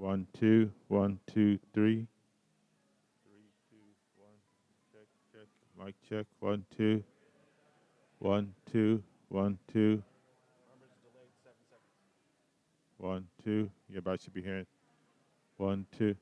1, 2, 1, 2, 3. 3, 2, 1. Check, check. Mic check. 1, 2. 1, 2, 1, 2. 1, 2. Your about should be hearing. 1, 2.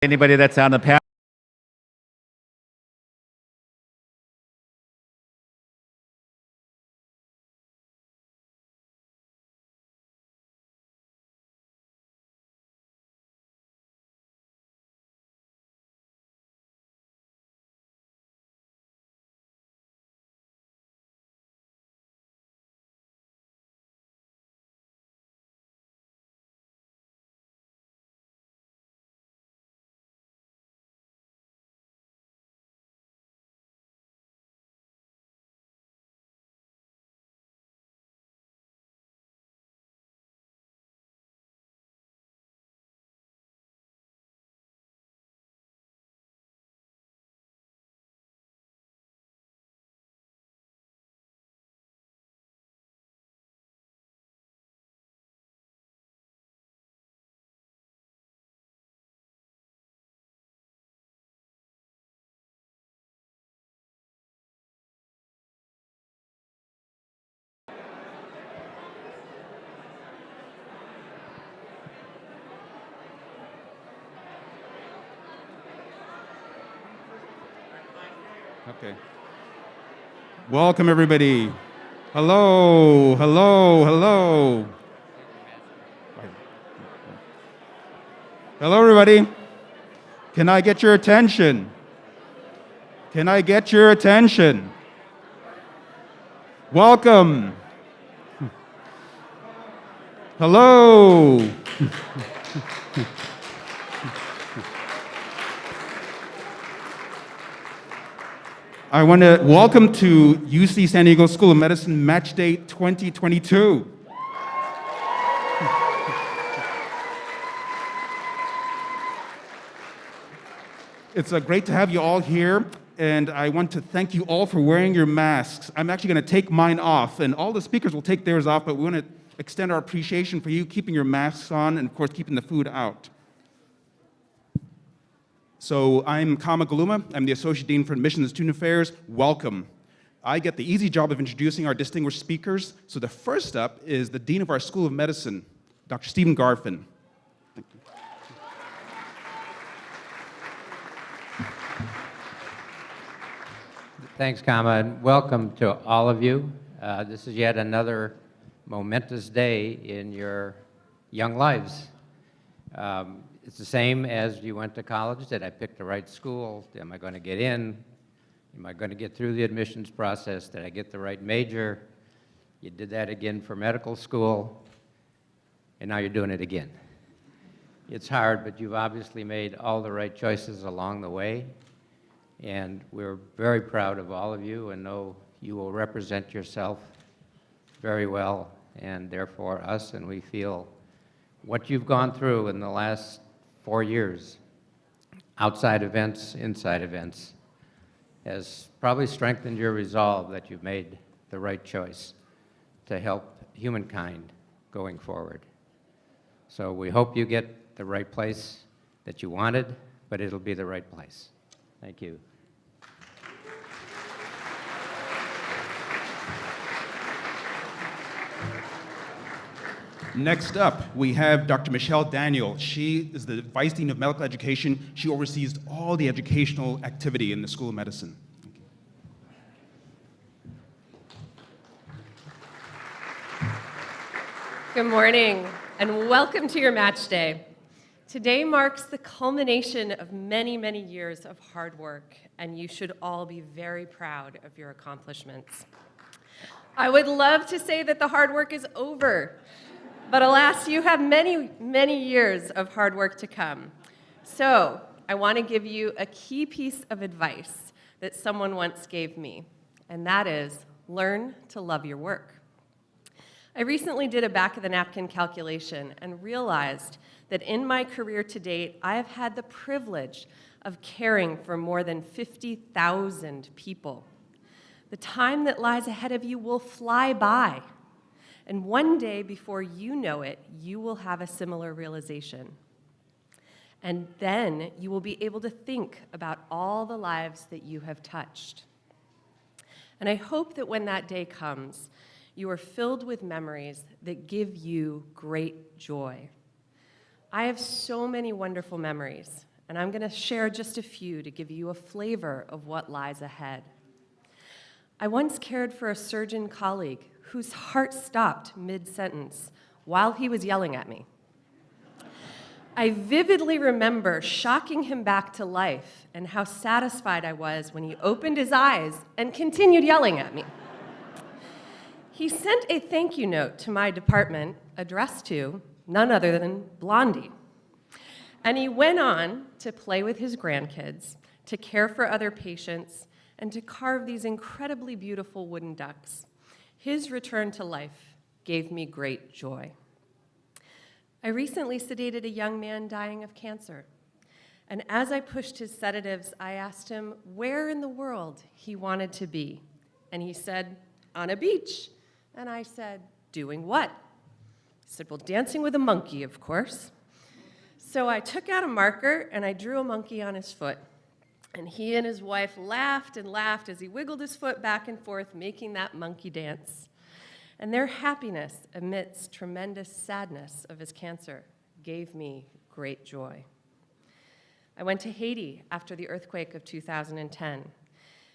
Anybody that's on the panel? Okay. Welcome, everybody. Hello, hello, hello. Hello, everybody. Can I get your attention? Can I get your attention? Welcome. Hello. I want to welcome to UC San Diego School of Medicine Match Day 2022. It's great to have you all here, and I want to thank you all for wearing your masks. I'm actually going to take mine off, and all the speakers will take theirs off, but we want to extend our appreciation for you keeping your masks on and, of course, keeping the food out. So I'm Kama Galuma. I'm the Associate Dean for Admissions and Student Affairs. Welcome. I get the easy job of introducing our distinguished speakers. So the first up is the Dean of our School of Medicine, Dr. Stephen Garfin. Thank you. Thanks, Kama, and welcome to all of you. This is yet another momentous day in your young lives. It's the same as you went to college. Did I pick the right school? Am I going to get in? Am I going to get through the admissions process? Did I get the right major? You did that again for medical school, and now you're doing it again. It's hard, but you've obviously made all the right choices along the way, and we're very proud of all of you and know you will represent yourself very well, and therefore us, and we feel what you've gone through in the last 4 years, outside events, inside events, has probably strengthened your resolve that you've made the right choice to help humankind going forward. So we hope you get the right place that you wanted, but it'll be the right place. Thank you. Next up, we have Dr. Michelle Daniel. She is the Vice Dean of Medical Education. She oversees all the educational activity in the School of Medicine. Good morning, and welcome to your match day. Today marks the culmination of many, many years of hard work, and you should all be very proud of your accomplishments. I would love to say that the hard work is over, but alas, you have many, many years of hard work to come. So I want to give you a key piece of advice that someone once gave me, and that is learn to love your work. I recently did a back-of-the-napkin calculation and realized that in my career to date, I have had the privilege of caring for more than 50,000 people. The time that lies ahead of you will fly by. And one day, before you know it, you will have a similar realization. And then you will be able to think about all the lives that you have touched. And I hope that when that day comes, you are filled with memories that give you great joy. I have so many wonderful memories, and I'm going to share just a few to give you a flavor of what lies ahead. I once cared for a surgeon colleague whose heart stopped mid-sentence while he was yelling at me. I vividly remember shocking him back to life and how satisfied I was when he opened his eyes and continued yelling at me. He sent a thank you note to my department addressed to none other than Blondie. And he went on to play with his grandkids, to care for other patients, and to carve these incredibly beautiful wooden ducks. His return to life gave me great joy. I recently sedated a young man dying of cancer. And as I pushed his sedatives, I asked him where in the world he wanted to be. And he said, on a beach. And I said, doing what? He said, well, dancing with a monkey, of course. So I took out a marker and I drew a monkey on his foot. And he and his wife laughed and laughed as he wiggled his foot back and forth, making that monkey dance. And their happiness amidst tremendous sadness of his cancer gave me great joy. I went to Haiti after the earthquake of 2010.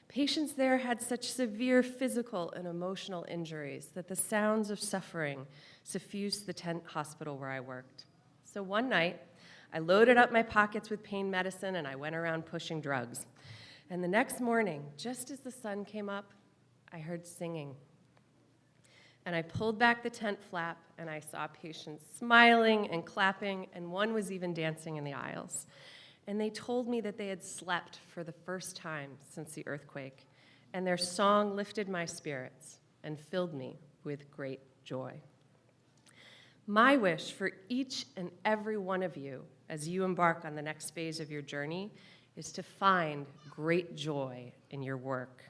Patients there had such severe physical and emotional injuries that the sounds of suffering suffused the tent hospital where I worked. So one night, I loaded up my pockets with pain medicine and I went around pushing drugs. And the next morning, just as the sun came up, I heard singing. And I pulled back the tent flap and I saw patients smiling and clapping, and one was even dancing in the aisles. And they told me that they had slept for the first time since the earthquake, and their song lifted my spirits and filled me with great joy. My wish for each and every one of you as you embark on the next phase of your journey is to find great joy in your work.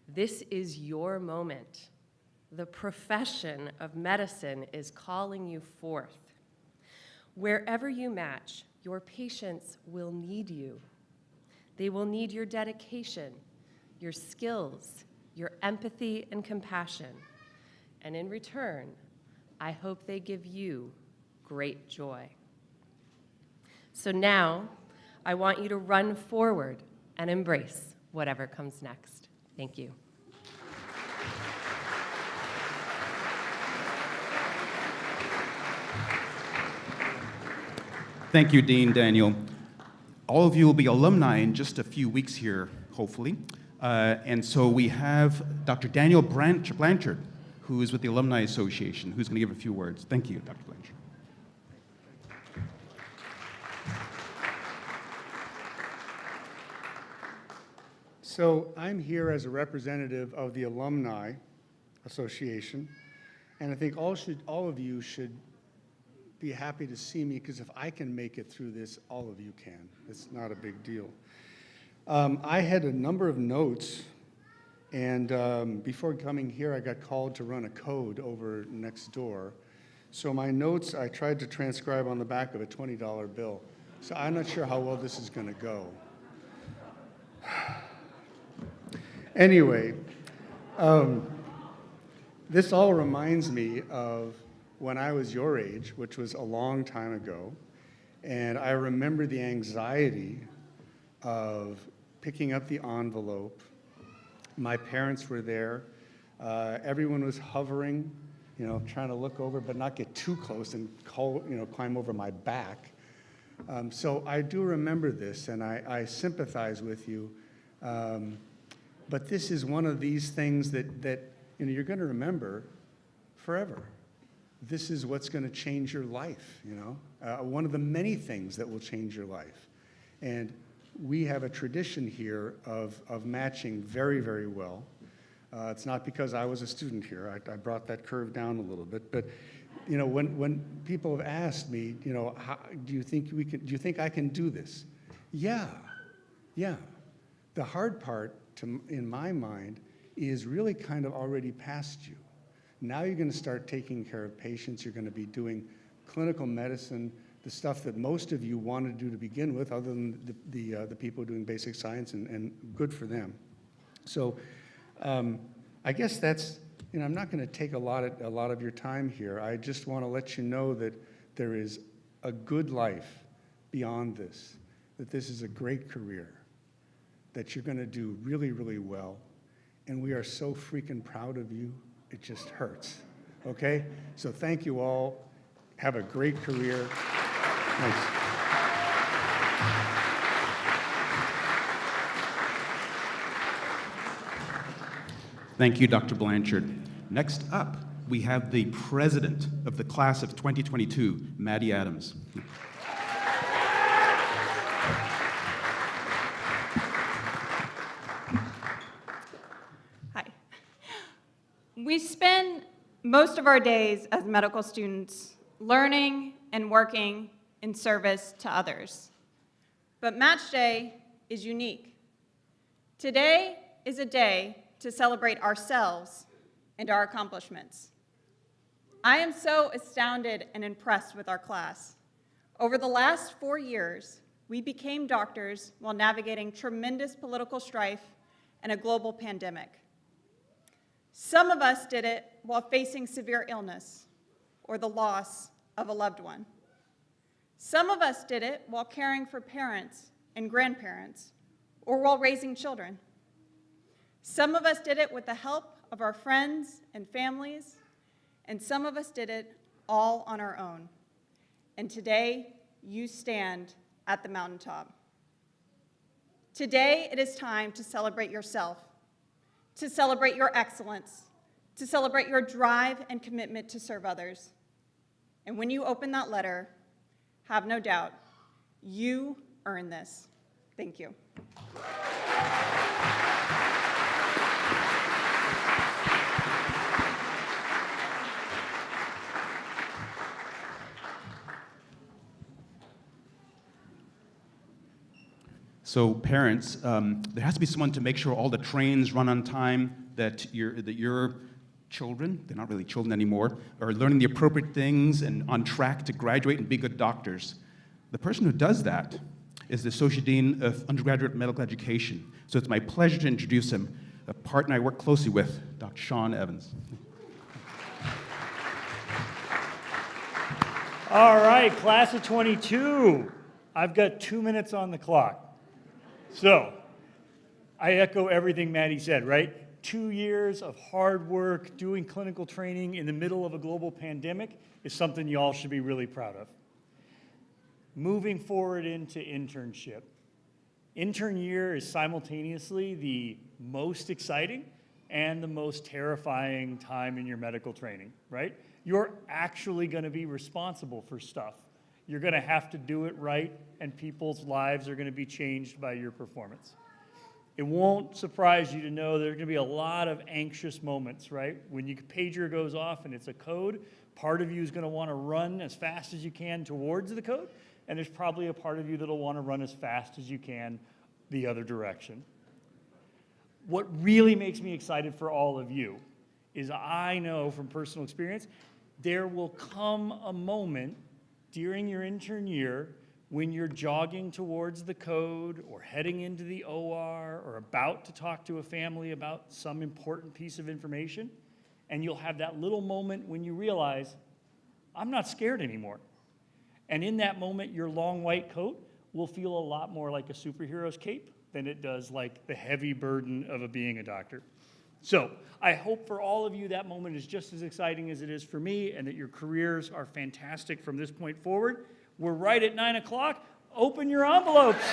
This is your moment. The profession of medicine is calling you forth. Wherever you match, your patients will need you. They will need your dedication, your skills, your empathy and compassion. And in return, I hope they give you great joy. So now, I want you to run forward and embrace whatever comes next. Thank you. Thank you, Dean Daniel. All of you will be alumni in just a few weeks here, hopefully. And so we have Dr. Daniel Blanchard, who is with the Alumni Association, who's going to give a few words. Thank you, Dr. Blanchard. So I'm here as a representative of the Alumni Association, and I think all of you should be happy to see me, because if I can make it through this, all of you can. It's not a big deal. I had a number of notes, and before coming here, I got called to run a code over next door. So my notes, I tried to transcribe on the back of a $20 bill. So I'm not sure how well this is going to go. Anyway, this all reminds me of when I was your age, which was a long time ago, and I remember the anxiety of picking up the envelope. My parents were there. Everyone was hovering, trying to look over but not get too close and climb over my back. So I do remember this, and I sympathize with you. But this is one of these things that you're going to remember forever. This is what's going to change your life, one of the many things that will change your life. And we have a tradition here of matching very, very well. It's not because I was a student here. I brought that curve down a little bit. But when people have asked me, how, do you think I can do this? Yeah. The hard part, in my mind, is really kind of already past you. Now you're going to start taking care of patients. You're going to be doing clinical medicine, the stuff that most of you wanted to do to begin with, other than the people doing basic science, and good for them. So I guess that's, I'm not going to take a lot of your time here. I just want to let you know that there is a good life beyond this, that this is a great career, that you're going to do really, really well. And we are so freaking proud of you, it just hurts. Okay? So thank you all. Have a great career. Thanks. Thank you, Dr. Blanchard. Next up, we have the president of the class of 2022, Maddie Adams. Hi. We spend most of our days as medical students learning and working in service to others. But Match Day is unique. Today is a day to celebrate ourselves and our accomplishments. I am so astounded and impressed with our class. Over the last 4 years, we became doctors while navigating tremendous political strife and a global pandemic. Some of us did it while facing severe illness or the loss of a loved one. Some of us did it while caring for parents and grandparents or while raising children. Some of us did it with the help of our friends and families, and some of us did it all on our own. And today, you stand at the mountaintop. Today, it is time to celebrate yourself, to celebrate your excellence, to celebrate your drive and commitment to serve others. And when you open that letter, have no doubt, you earn this. Thank you. So parents, there has to be someone to make sure all the trains run on time, that your children, they're not really children anymore, are learning the appropriate things and on track to graduate and be good doctors. The person who does that is the Associate Dean of Undergraduate Medical Education. So it's my pleasure to introduce him, a partner I work closely with, Dr. Sean Evans. All right, class of 22. I've got 2 minutes on the clock. So, I echo everything Maddie said, right? 2 years of hard work, doing clinical training in the middle of a global pandemic is something you all should be really proud of. Moving forward into internship. Intern year is simultaneously the most exciting and the most terrifying time in your medical training, right? You're actually going to be responsible for stuff. You're going to have to do it right, and people's lives are going to be changed by your performance. It won't surprise you to know there are going to be a lot of anxious moments, right? When your pager goes off and it's a code, part of you is going to want to run as fast as you can towards the code, and there's probably a part of you that'll want to run as fast as you can the other direction. What really makes me excited for all of you is I know from personal experience, there will come a moment during your intern year when you're jogging towards the code or heading into the OR or about to talk to a family about some important piece of information, and you'll have that little moment when you realize, I'm not scared anymore. And in that moment, your long white coat will feel a lot more like a superhero's cape than it does like the heavy burden of being a doctor. So I hope for all of you that moment is just as exciting as it is for me, and that your careers are fantastic from this point forward. We're right at 9 o'clock. Open your envelopes.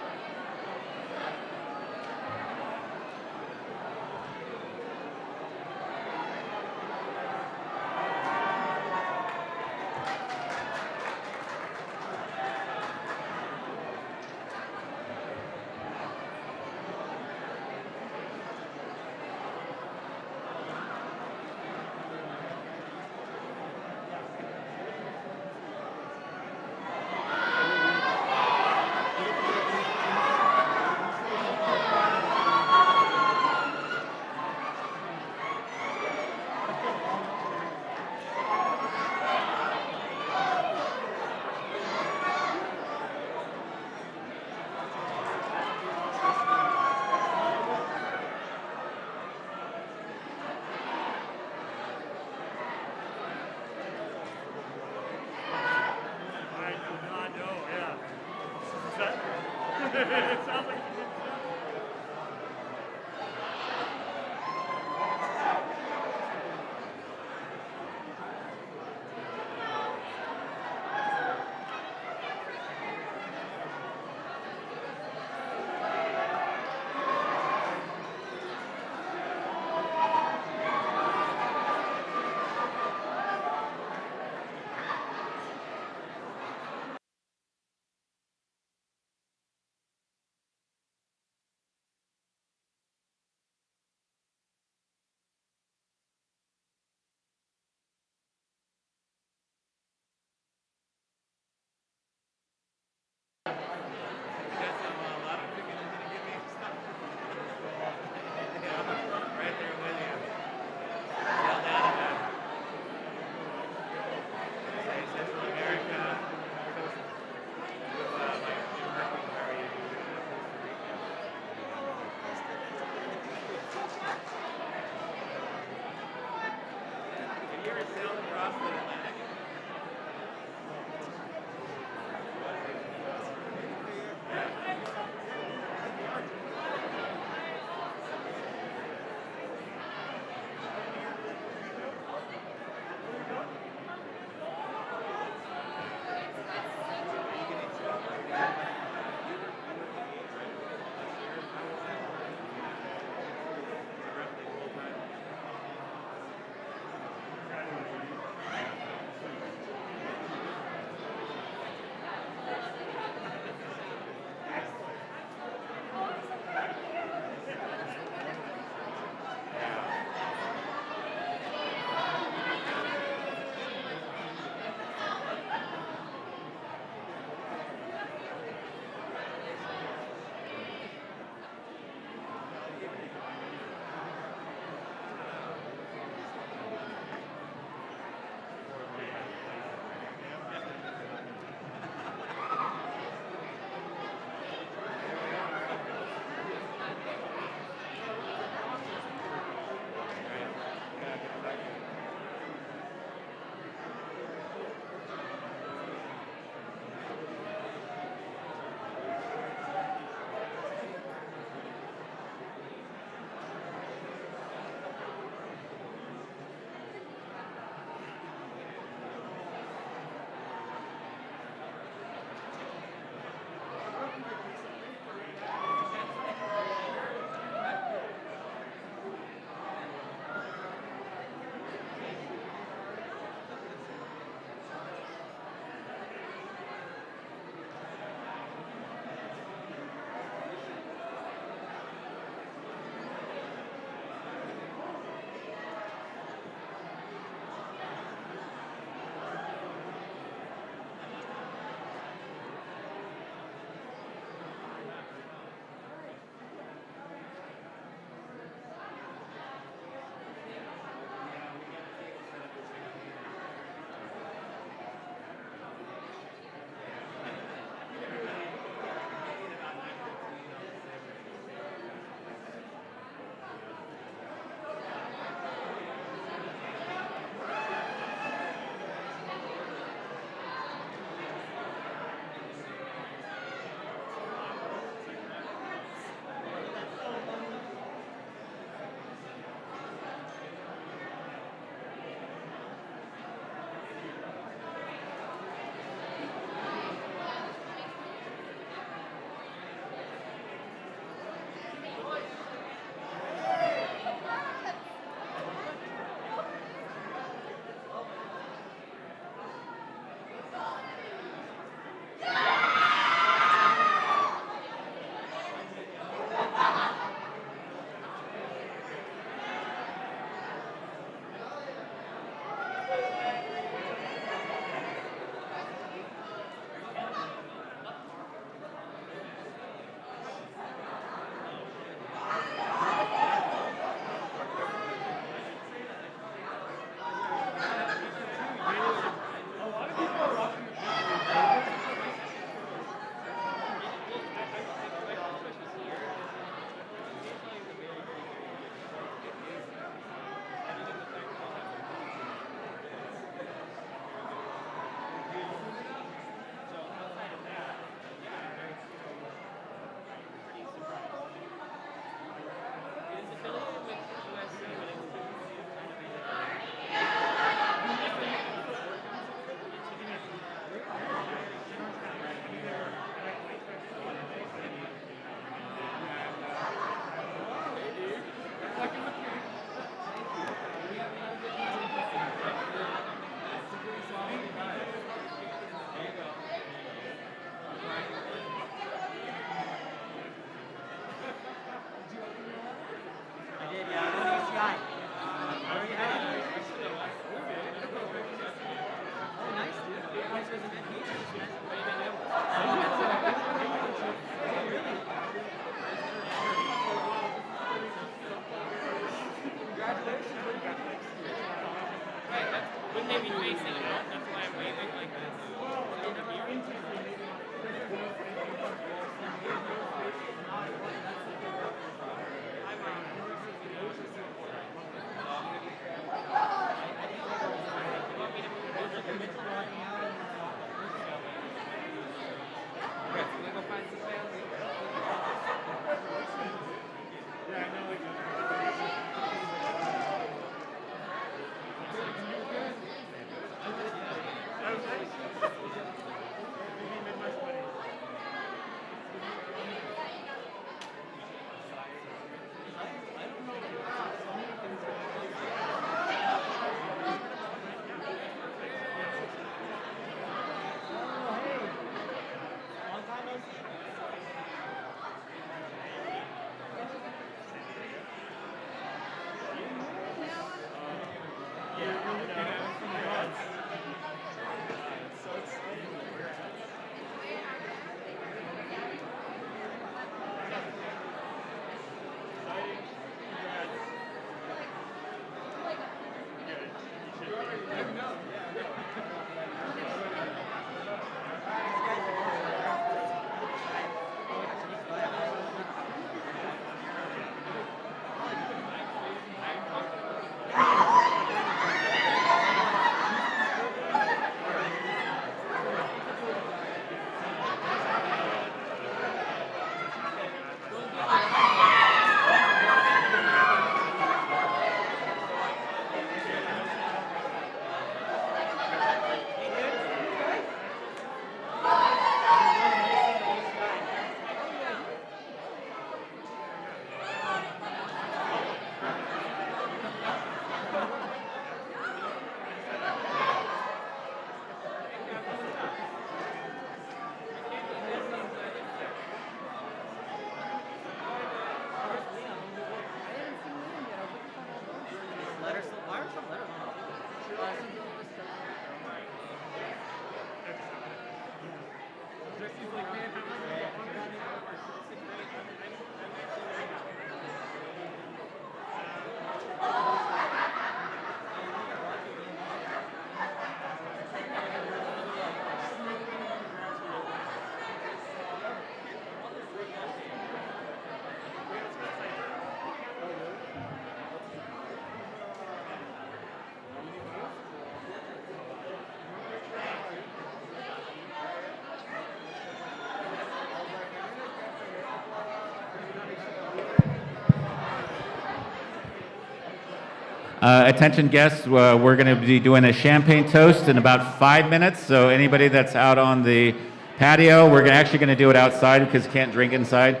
Attention guests, we're going to be doing a champagne toast in about 5 minutes. So anybody that's out on the patio, we're actually going to do it outside because you can't drink inside.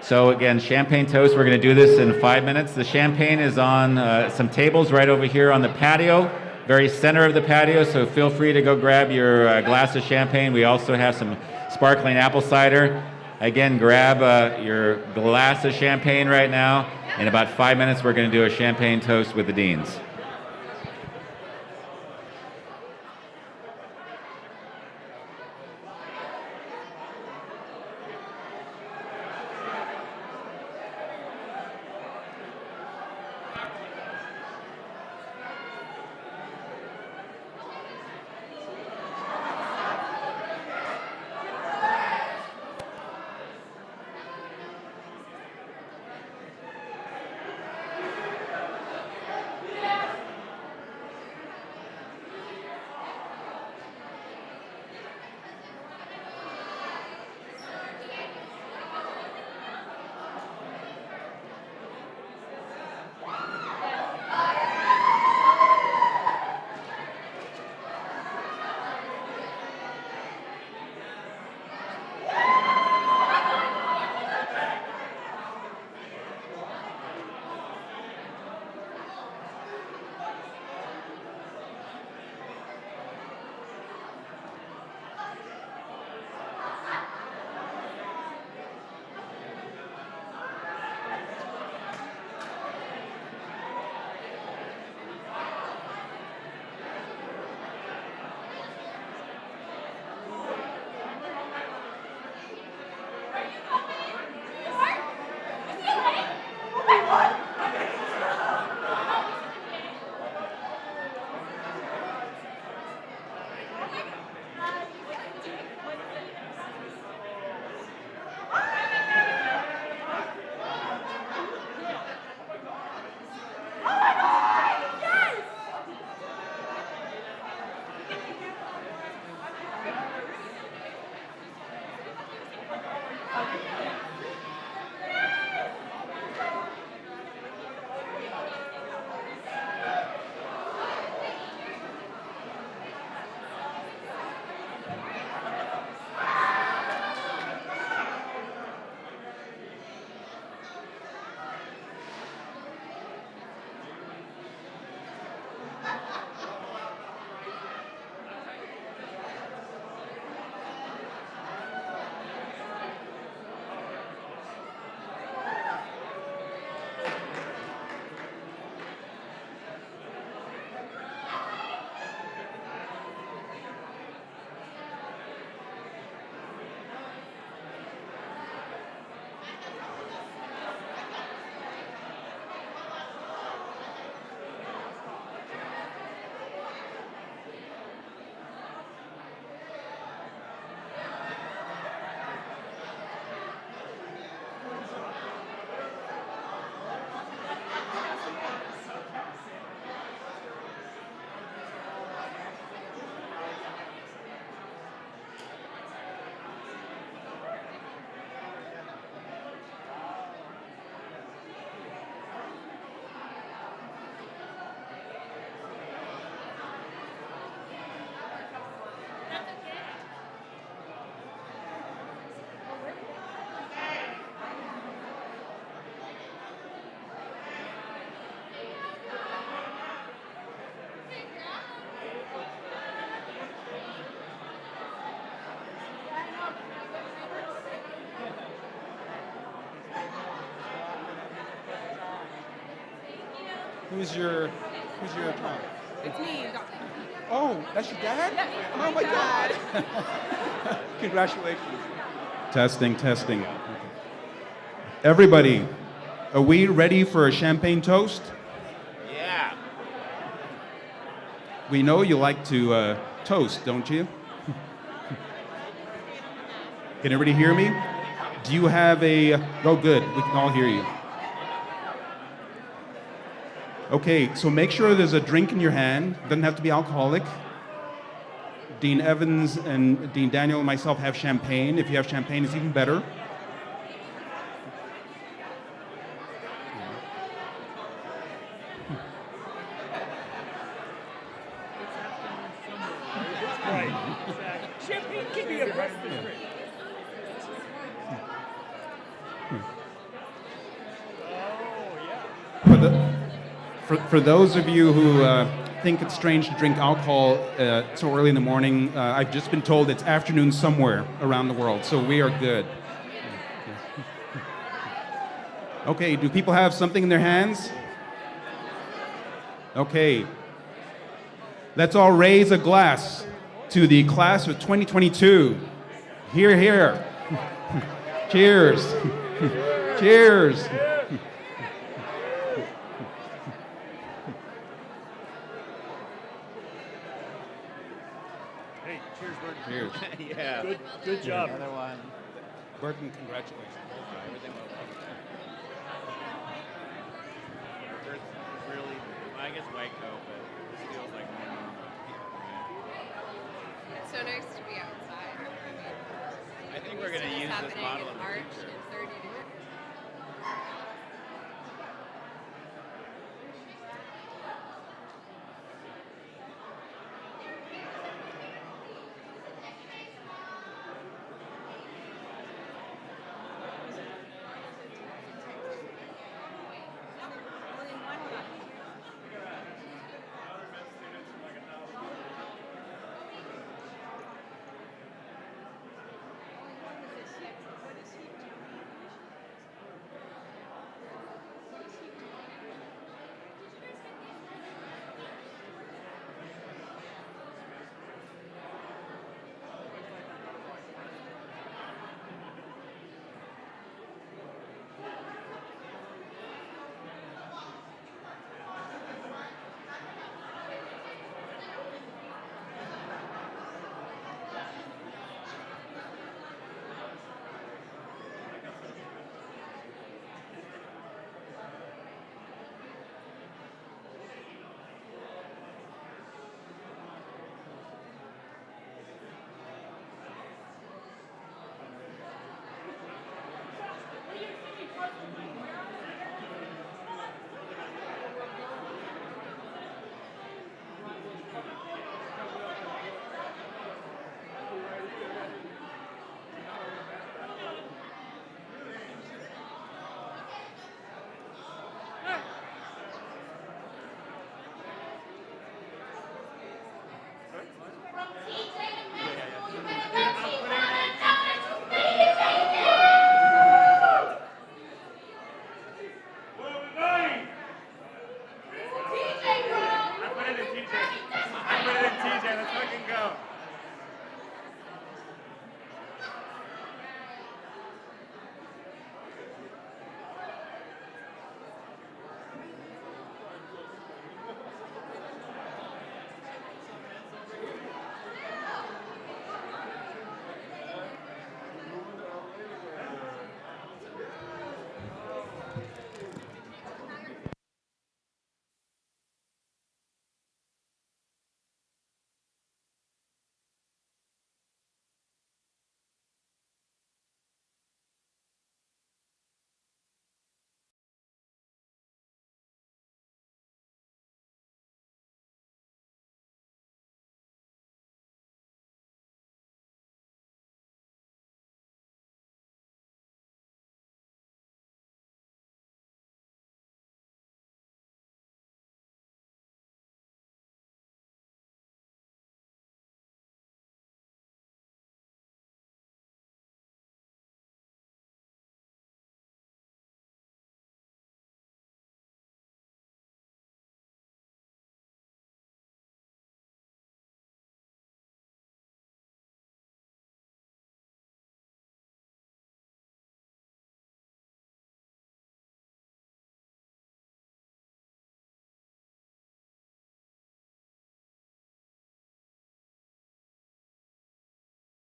So again, champagne toast, we're going to do this in 5 minutes. The champagne is on some tables right over here on the patio, very center of the patio, so feel free to go grab your glass of champagne. We also have some sparkling apple cider. Again, grab your glass of champagne right now. In about 5 minutes, we're going to do a champagne toast with the deans. Who's your child? It's me. Oh, that's your dad? Oh my God. Congratulations. Testing, testing. Everybody, are we ready for a champagne toast? Yeah. We know you like to toast, don't you? Can everybody hear me? Do you have a... Oh, good. We can all hear you. Okay, so make sure there's a drink in your hand. Doesn't have to be alcoholic. Dean Evans and Dean Daniel and myself have champagne. If you have champagne, it's even better. Right. Champagne can be a breakfast drink. For those of you who think it's strange to drink alcohol so early in the morning, I've just been told it's afternoon somewhere around the world, so we are good. Okay, do people have something in their hands? Okay. Let's all raise a glass to the class of 2022. Hear, hear. Cheers. Cheers. Hey, cheers, Burton. Cheers. Yeah. Good job. Another one. Burton, congratulations. Really, I guess Waco, but this feels like more normal. It's so nice to be outside. I think we're going to use this model in the March future. in 30 degrees.